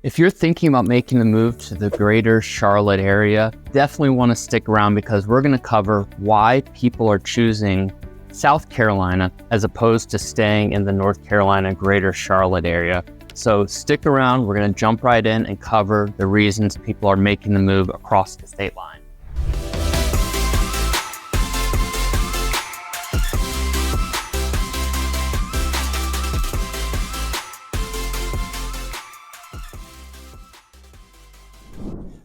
If you're thinking about making the move to the greater Charlotte area, definitely want to stick around because we're going to cover why people are choosing South Carolina as opposed to staying in the North Carolina greater Charlotte area. So stick around, we're going to jump right in and cover the reasons people are making the move across the state line.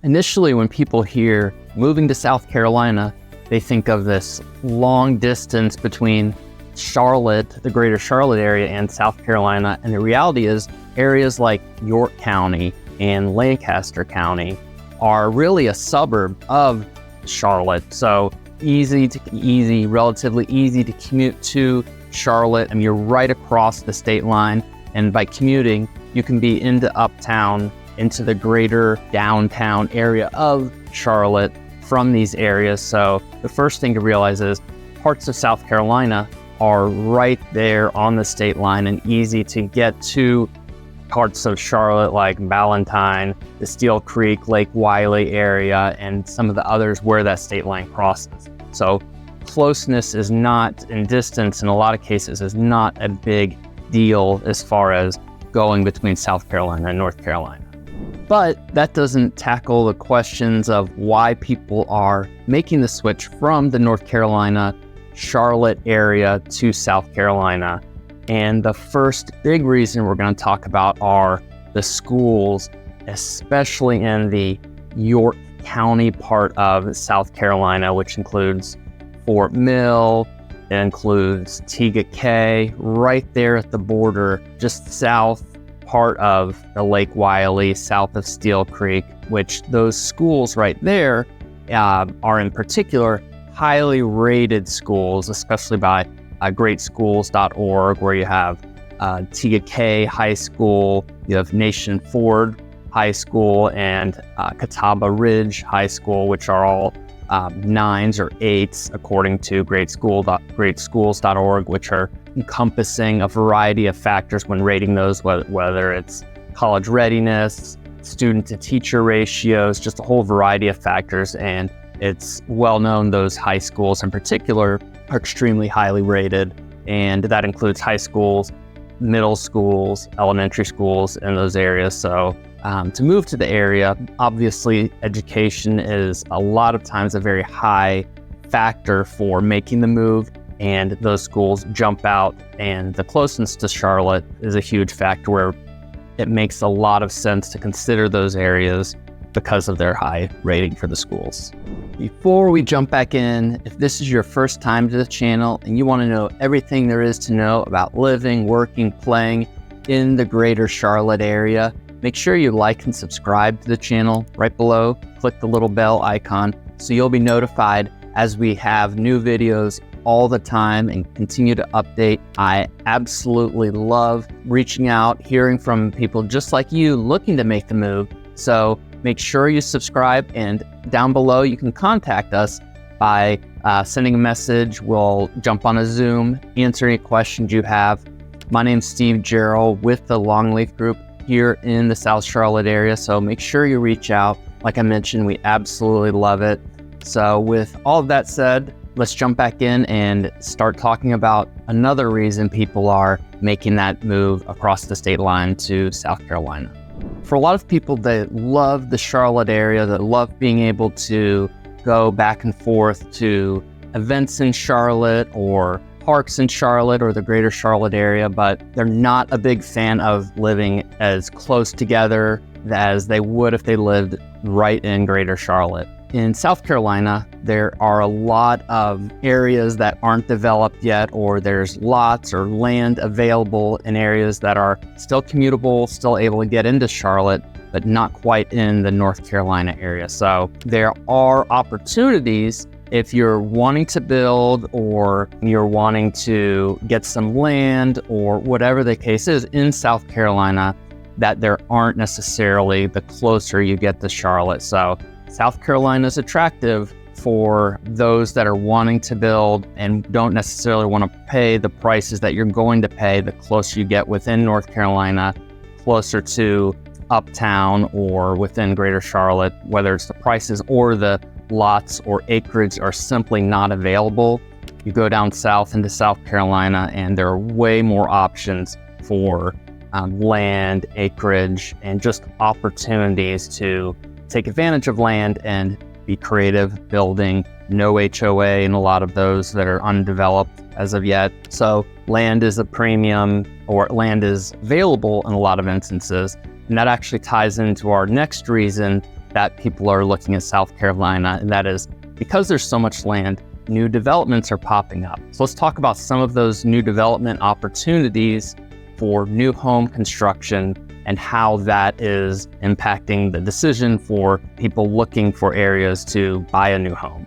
Initially, when people hear moving to South Carolina, they think of this long distance between Charlotte, the greater Charlotte area, and South Carolina. And the reality is areas like York County and Lancaster County are really a suburb of Charlotte. So relatively easy to commute to Charlotte. I mean, you're right across the state line. And by commuting, you can be into Uptown, into the greater downtown area of Charlotte from these areas. So the first thing to realize is parts of South Carolina are right there on the state line and easy to get to parts of Charlotte like Ballantyne, the Steele Creek, Lake Wylie area, and some of the others where that state line crosses. So closeness is not, in distance in a lot of cases, is not a big deal as far as going between South Carolina and North Carolina. But that doesn't tackle the questions of why people are making the switch from the North Carolina, Charlotte area to South Carolina. And the first big reason we're going to talk about are the schools, especially in the York County part of South Carolina, which includes Fort Mill, it includes Tegakay, right there at the border, just south part of the Lake Wylie, south of Steele Creek, which those schools right there are in particular highly rated schools, especially by greatschools.org, where you have Tegakay High School, you have Nation Ford High School, and Catawba Ridge High School, which are all 9s or 8s according to greatschools.org, which are encompassing a variety of factors when rating those, whether it's college readiness, student to teacher ratios, just a whole variety of factors. And it's well known those high schools in particular are extremely highly rated, and that includes high schools, middle schools, elementary schools in those areas. So to move to the area, obviously education is a lot of times a very high factor for making the move, and those schools jump out, and the closeness to Charlotte is a huge factor where it makes a lot of sense to consider those areas because of their high rating for the schools. Before we jump back in, if this is your first time to the channel and you want to know everything there is to know about living, working, playing in the greater Charlotte area, make sure you like and subscribe to the channel right below. Click the little bell icon so you'll be notified as we have new videos all the time and continue to update. I absolutely love reaching out, hearing from people just like you looking to make the move. So make sure you subscribe, and down below you can contact us by sending a message. We'll jump on a Zoom, answer any questions you have. My name's Steve Jarrell with the Longleaf Group here in the South Charlotte area, so make sure you reach out. Like I mentioned, we absolutely love it. So with all of that said, let's jump back in and start talking about another reason people are making that move across the state line to South Carolina. For a lot of people, they love the Charlotte area, they love being able to go back and forth to events in Charlotte or parks in Charlotte or the greater Charlotte area, but they're not a big fan of living as close together as they would if they lived right in greater Charlotte. In South Carolina, there are a lot of areas that aren't developed yet, or there's lots or land available in areas that are still commutable, still able to get into Charlotte, but not quite in the North Carolina area. So there are opportunities if you're wanting to build or you're wanting to get some land or whatever the case is in South Carolina, that there aren't necessarily the closer you get to Charlotte. So South Carolina is attractive for those that are wanting to build and don't necessarily want to pay the prices that you're going to pay the closer you get within North Carolina, closer to Uptown or within Greater Charlotte, whether it's the prices or the lots or acreage are simply not available. You go down south into South Carolina and there are way more options for land, acreage, and just opportunities to take advantage of land and be creative, building. No HOA in a lot of those that are undeveloped as of yet. So land is a premium, or land is available in a lot of instances. And that actually ties into our next reason that people are looking at South Carolina, and that is because there's so much land, new developments are popping up. So let's talk about some of those new development opportunities for new home construction and how that is impacting the decision for people looking for areas to buy a new home.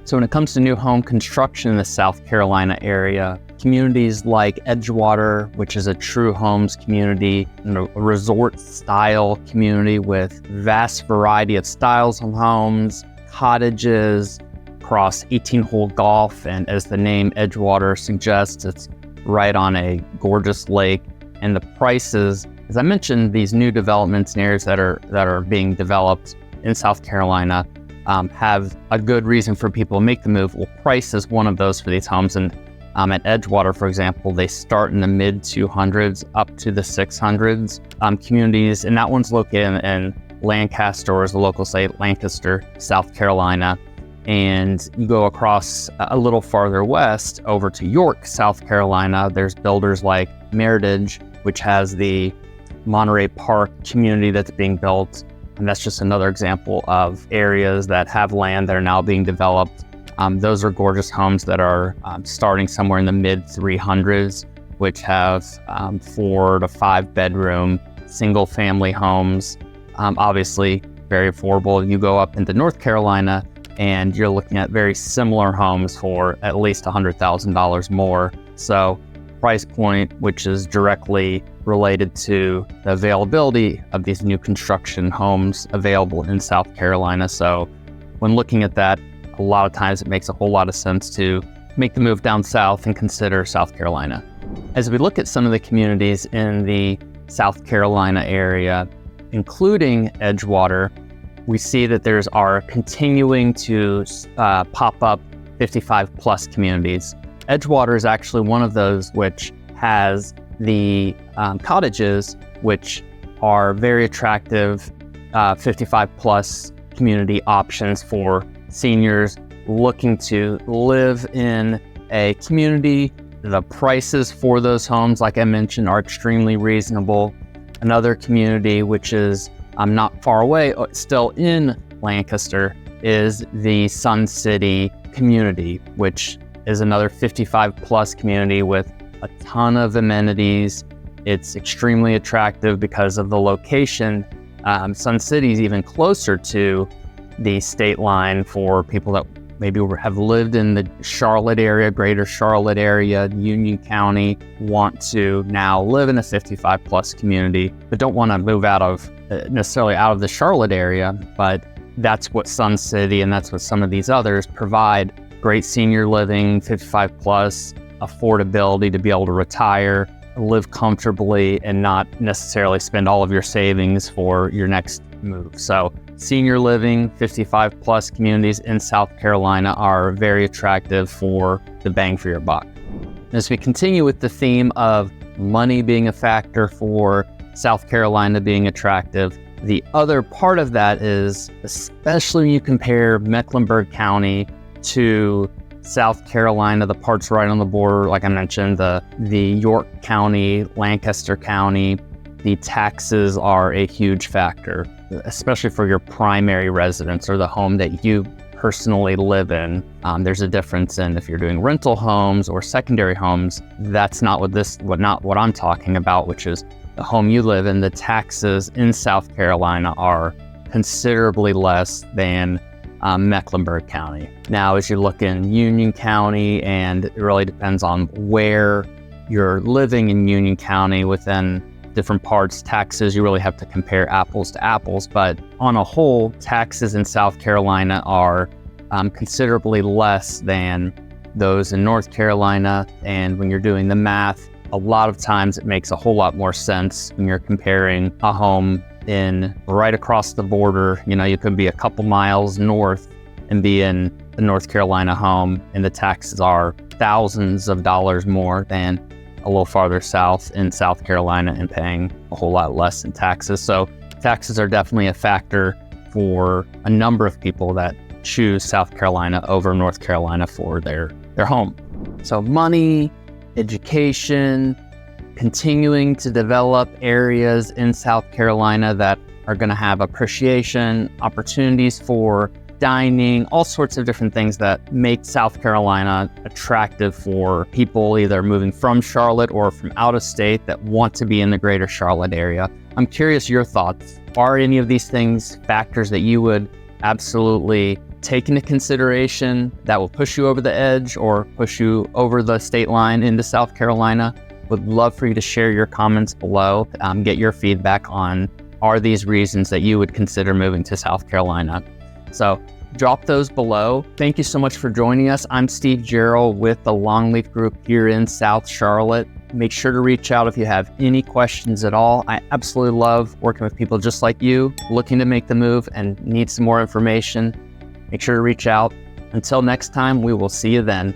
So when it comes to new home construction in the South Carolina area, communities like Edgewater, which is a true homes community, a resort style community with vast variety of styles of homes, cottages, across 18-hole golf, and as the name Edgewater suggests, it's right on a gorgeous lake. And the prices, as I mentioned, these new developments and areas that are being developed in South Carolina have a good reason for people to make the move. Well, price is one of those for these homes. And at Edgewater, for example, they start in the mid 200s up to the 600s. Communities, and that one's located in Lancaster, or as the locals say, Lancaster, South Carolina. And you go across a little farther west over to York, South Carolina. There's builders like Meritage, which has the Monterey Park community that's being built. And that's just another example of areas that have land that are now being developed. Those are gorgeous homes that are starting somewhere in the mid 300s, which have 4 to 5 bedroom, single family homes. Obviously very affordable. You go up into North Carolina and you're looking at very similar homes for at least $100,000 more. So price point, which is directly related to the availability of these new construction homes available in South Carolina. So when looking at that, a lot of times it makes a whole lot of sense to make the move down south and consider South Carolina. As we look at some of the communities in the South Carolina area, including Edgewater, we see that are continuing to pop up 55 plus communities. Edgewater is actually one of those which has the cottages, which are very attractive 55 plus community options for seniors looking to live in a community. The prices for those homes, like I mentioned, are extremely reasonable. Another community, which is not far away, still in Lancaster, is the Sun City community, which is another 55 plus community with a ton of amenities. It's extremely attractive because of the location. Sun City is even closer to the state line for people that maybe have lived in the Charlotte area, Greater Charlotte area, Union County, want to now live in a 55 plus community, but don't want to move necessarily out of the Charlotte area. But that's what Sun City and that's what some of these others provide. Great senior living, 55 plus, affordability to be able to retire, live comfortably, and not necessarily spend all of your savings for your next move. So senior living, 55 plus communities in South Carolina are very attractive for the bang for your buck. As we continue with the theme of money being a factor for South Carolina being attractive, the other part of that is, especially when you compare Mecklenburg County to South Carolina, the parts right on the border, like I mentioned, the York County, Lancaster County, the taxes are a huge factor, especially for your primary residence or the home that you personally live in. There's a difference in if you're doing rental homes or secondary homes. That's not what I'm talking about, which is the home you live in. The taxes in South Carolina are considerably less than Mecklenburg County. Now, as you look in Union County, and it really depends on where you're living in Union County within different parts, taxes, you really have to compare apples to apples. But on a whole, taxes in South Carolina are considerably less than those in North Carolina. And when you're doing the math, a lot of times it makes a whole lot more sense when you're comparing a home in right across the border. You could be a couple miles north and be in the North Carolina home, and the taxes are thousands of dollars more than a little farther south in South Carolina and paying a whole lot less in taxes. So taxes are definitely a factor for a number of people that choose South Carolina over North Carolina for their home. So money, education, continuing to develop areas in South Carolina that are going to have appreciation, opportunities for dining, all sorts of different things that make South Carolina attractive for people either moving from Charlotte or from out of state that want to be in the greater Charlotte area. I'm curious your thoughts. Are any of these things factors that you would absolutely take into consideration that will push you over the edge or push you over the state line into South Carolina? Would love for you to share your comments below, get your feedback on, are these reasons that you would consider moving to South Carolina? So drop those below. Thank you so much for joining us. I'm Steve Jarrell with the Longleaf Group here in South Charlotte. Make sure to reach out if you have any questions at all. I absolutely love working with people just like you, looking to make the move and need some more information. Make sure to reach out. Until next time, we will see you then.